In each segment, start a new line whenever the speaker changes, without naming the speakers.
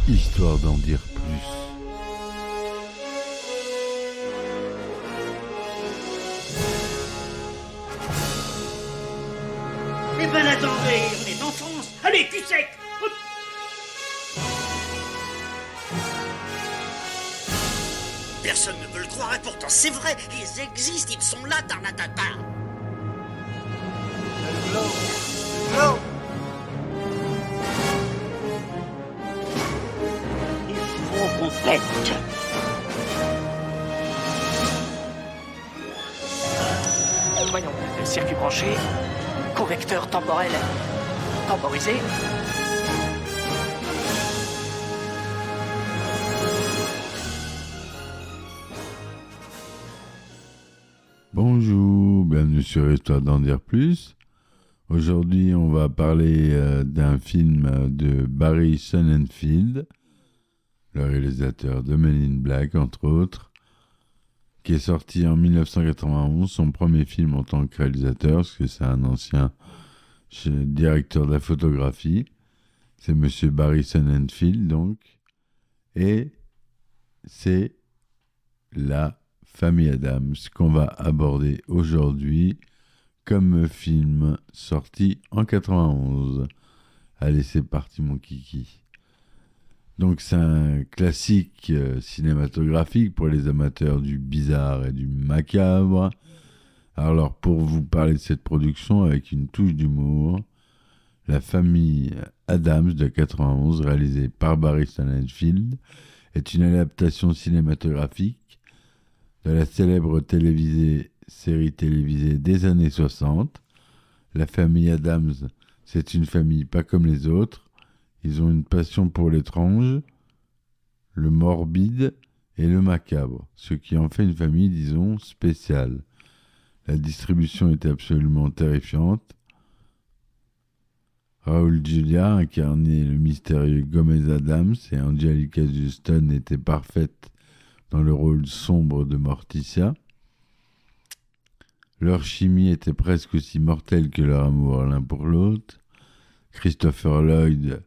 Histoire d'en dire plus.
Eh ben attendez, on est en France. Allez, cul sec. Hop.
Personne ne veut le croire et pourtant c'est vrai, ils existent, ils sont là, Tarnatata.
Il faut qu'on pète.
Voyons, circuit branché, correcteur temporel temporisé.
Bonjour, bienvenue sur Histoire d'en dire plus. Aujourd'hui, on va parler d'un film de Barry Sonnenfeld, le réalisateur de Men in Black, entre autres, qui est sorti en 1991, son premier film en tant que réalisateur, parce que c'est un ancien directeur de la photographie. C'est Monsieur Barry Sonnenfeld, donc. Et c'est la famille Adams qu'on va aborder aujourd'hui comme film sorti en 91. Allez, c'est parti mon kiki. Donc c'est un classique cinématographique pour les amateurs du bizarre et du macabre. Alors pour vous parler de cette production avec une touche d'humour, La famille Adams de 91, réalisée par Barry Sonnenfeld, est une adaptation cinématographique de la célèbre série télévisée des années 60. La famille Adams, c'est une famille pas comme les autres. Ils ont une passion pour l'étrange, le morbide et le macabre, ce qui en fait une famille, disons, spéciale. La distribution était absolument terrifiante. Raoul Julia incarnait le mystérieux Gomez Adams et Angelica Houston était parfaite dans le rôle sombre de Morticia. Leur chimie était presque aussi mortelle que leur amour l'un pour l'autre. Christopher Lloyd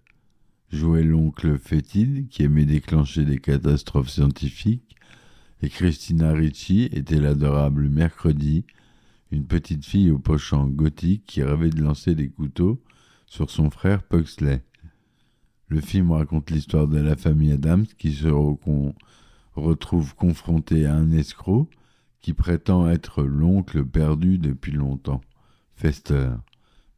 jouait l'oncle fétide qui aimait déclencher des catastrophes scientifiques et Christina Ricci était l'adorable Mercredi, une petite fille au penchant gothique qui rêvait de lancer des couteaux sur son frère Pugsley. Le film raconte l'histoire de la famille Adams qui se retrouve confrontée à un escroc qui prétend être l'oncle perdu depuis longtemps, Fester.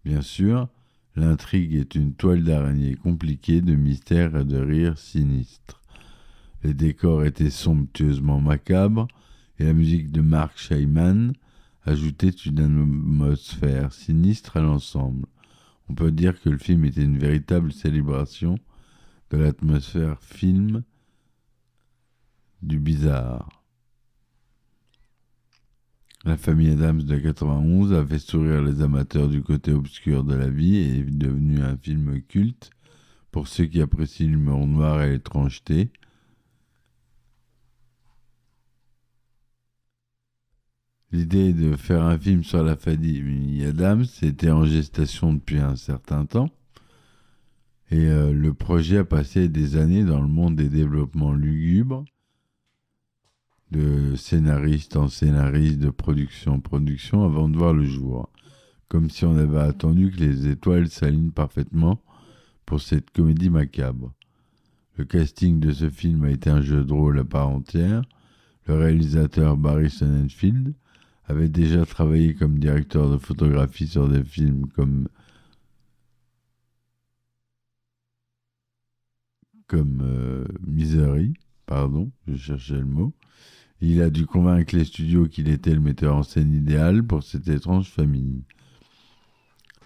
Bien sûr, l'intrigue est une toile d'araignée compliquée de mystères et de rires sinistres. Les décors étaient somptueusement macabres et la musique de Mark Shaiman ajoutait une atmosphère sinistre à l'ensemble. On peut dire que le film était une véritable célébration de l'atmosphère film du bizarre. La famille Adams de 91 a fait sourire les amateurs du côté obscur de la vie et est devenu un film culte pour ceux qui apprécient l'humour noir et l'étrangeté. L'idée de faire un film sur la famille Adams était en gestation depuis un certain temps et le projet a passé des années dans le monde des développements lugubres, de scénariste en scénariste, de production en production, avant de voir le jour. Comme si on avait attendu que les étoiles s'alignent parfaitement pour cette comédie macabre. Le casting de ce film a été un jeu de rôle à part entière. Le réalisateur Barry Sonnenfeld avait déjà travaillé comme directeur de photographie sur des films comme Misery, je cherchais le mot. Il a dû convaincre les studios qu'il était le metteur en scène idéal pour cette étrange famille.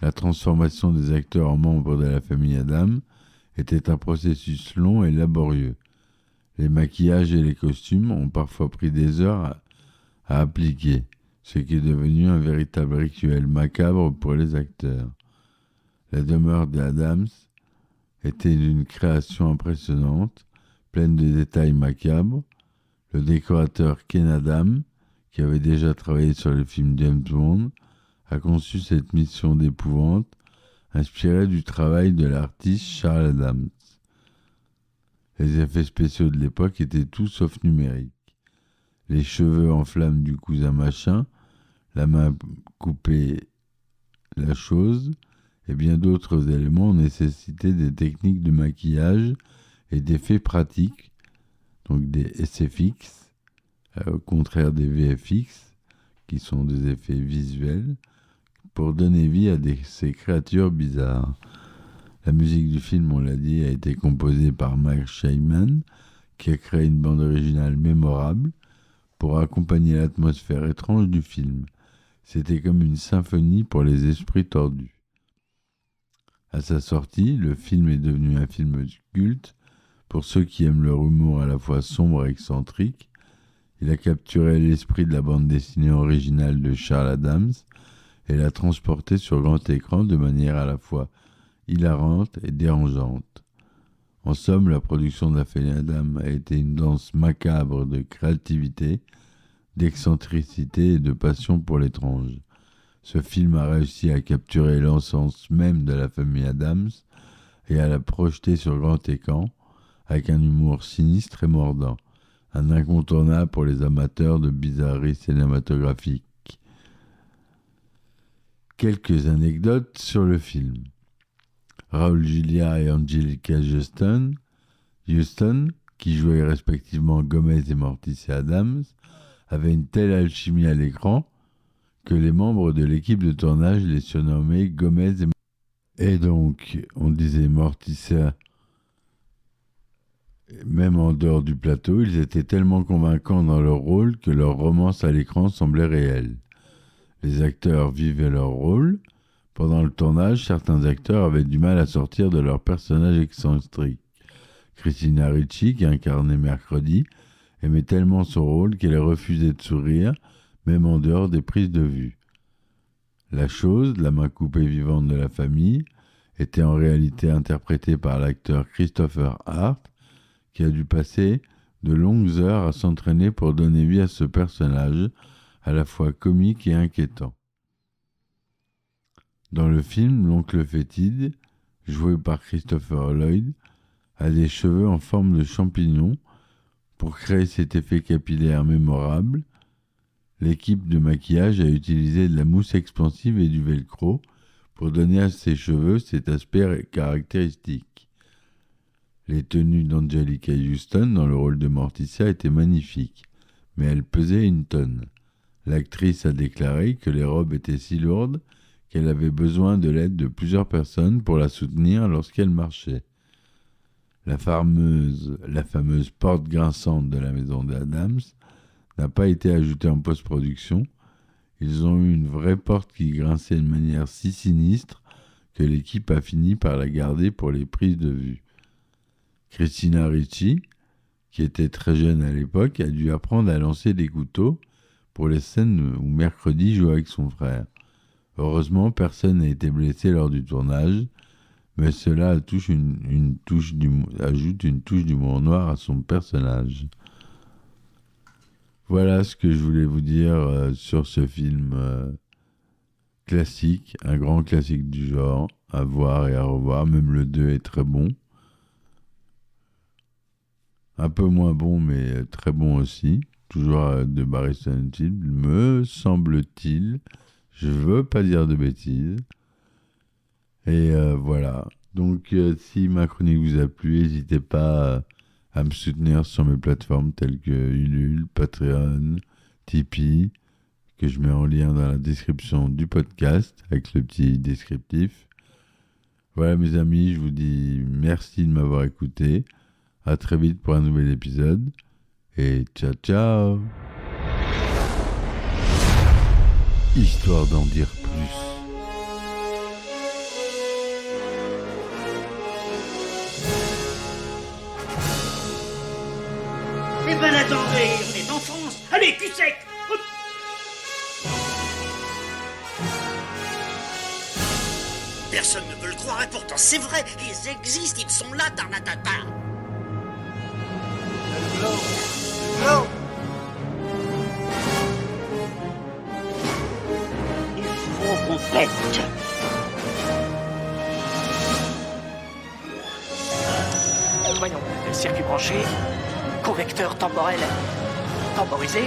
La transformation des acteurs en membres de la famille Adam était un processus long et laborieux. Les maquillages et les costumes ont parfois pris des heures à appliquer, ce qui est devenu un véritable rituel macabre pour les acteurs. La demeure des Adams était d'une création impressionnante, pleine de détails macabres. Le décorateur Ken Adam, qui avait déjà travaillé sur le film James Bond, a conçu cette mission d'épouvante, inspirée du travail de l'artiste Charles Adams. Les effets spéciaux de l'époque étaient tout sauf numériques. Les cheveux en flammes du cousin machin, la main coupée, la chose, et bien d'autres éléments ont nécessité des techniques de maquillage et d'effets pratiques, donc des SFX, au contraire des VFX, qui sont des effets visuels, pour donner vie à ces créatures bizarres. La musique du film, on l'a dit, a été composée par Mark Shaiman, qui a créé une bande originale mémorable pour accompagner l'atmosphère étrange du film. C'était comme une symphonie pour les esprits tordus. À sa sortie, le film est devenu un film culte pour ceux qui aiment leur humour à la fois sombre et excentrique. Il a capturé l'esprit de la bande dessinée originale de Charles Addams et l'a transporté sur grand écran de manière à la fois hilarante et dérangeante. En somme, la production de la famille Addams a été une danse macabre de créativité, d'excentricité et de passion pour l'étrange. Ce film a réussi à capturer l'essence même de la famille Addams et à la projeter sur grand écran avec un humour sinistre et mordant, un incontournable pour les amateurs de bizarreries cinématographiques. Quelques anecdotes sur le film. Raúl Juliá et Angelica Houston, qui jouaient respectivement Gomez et Morticia Addams, avaient une telle alchimie à l'écran que les membres de l'équipe de tournage les surnommaient Gomez et donc on disait Morticia. Même en dehors du plateau, ils étaient tellement convaincants dans leur rôle que leur romance à l'écran semblait réelle. Les acteurs vivaient leur rôle. Pendant le tournage, certains acteurs avaient du mal à sortir de leur personnage excentrique. Christina Ricci, qui incarnait Mercredi, aimait tellement son rôle qu'elle refusait de sourire, même en dehors des prises de vue. La chose, la main coupée vivante de la famille, était en réalité interprétée par l'acteur Christopher Hart, qui a dû passer de longues heures à s'entraîner pour donner vie à ce personnage, à la fois comique et inquiétant. Dans le film, l'oncle fétide, joué par Christopher Lloyd, a des cheveux en forme de champignon. Pour créer cet effet capillaire mémorable, l'équipe de maquillage a utilisé de la mousse expansive et du velcro pour donner à ses cheveux cet aspect caractéristique. Les tenues d'Angelica Houston dans le rôle de Morticia étaient magnifiques, mais elles pesaient 1 tonne. L'actrice a déclaré que les robes étaient si lourdes qu'elle avait besoin de l'aide de plusieurs personnes pour la soutenir lorsqu'elle marchait. La fameuse porte grinçante de la maison d'Addams n'a pas été ajoutée en post-production. Ils ont eu une vraie porte qui grinçait de manière si sinistre que l'équipe a fini par la garder pour les prises de vue. Christina Ricci, qui était très jeune à l'époque, a dû apprendre à lancer des couteaux pour les scènes où Mercredi jouait avec son frère. Heureusement, personne n'a été blessé lors du tournage, mais cela ajoute une touche d'humour noir à son personnage. Voilà ce que je voulais vous dire sur ce film classique, un grand classique du genre, à voir et à revoir. Même le 2 est très bon. Un peu moins bon, mais très bon aussi. Toujours de Barry Sonnenfeld, me semble-t-il. Je veux pas dire de bêtises. Et voilà. Donc, si ma chronique vous a plu, n'hésitez pas à me soutenir sur mes plateformes telles que Ulule, Patreon, Tipeee, que je mets en lien dans la description du podcast, avec le petit descriptif. Voilà mes amis, je vous dis merci de m'avoir écouté. À très vite pour un nouvel épisode. Et ciao ciao. Histoire d'en dire plus.
Eh ben attendez, on est en France. Allez, cul sec. Hop.
Personne ne veut le croire et pourtant c'est vrai, ils existent, ils sont là, Tarnatata.
Il faut qu'on pète.
Voyons, circuit branché, correcteur temporel temporisé.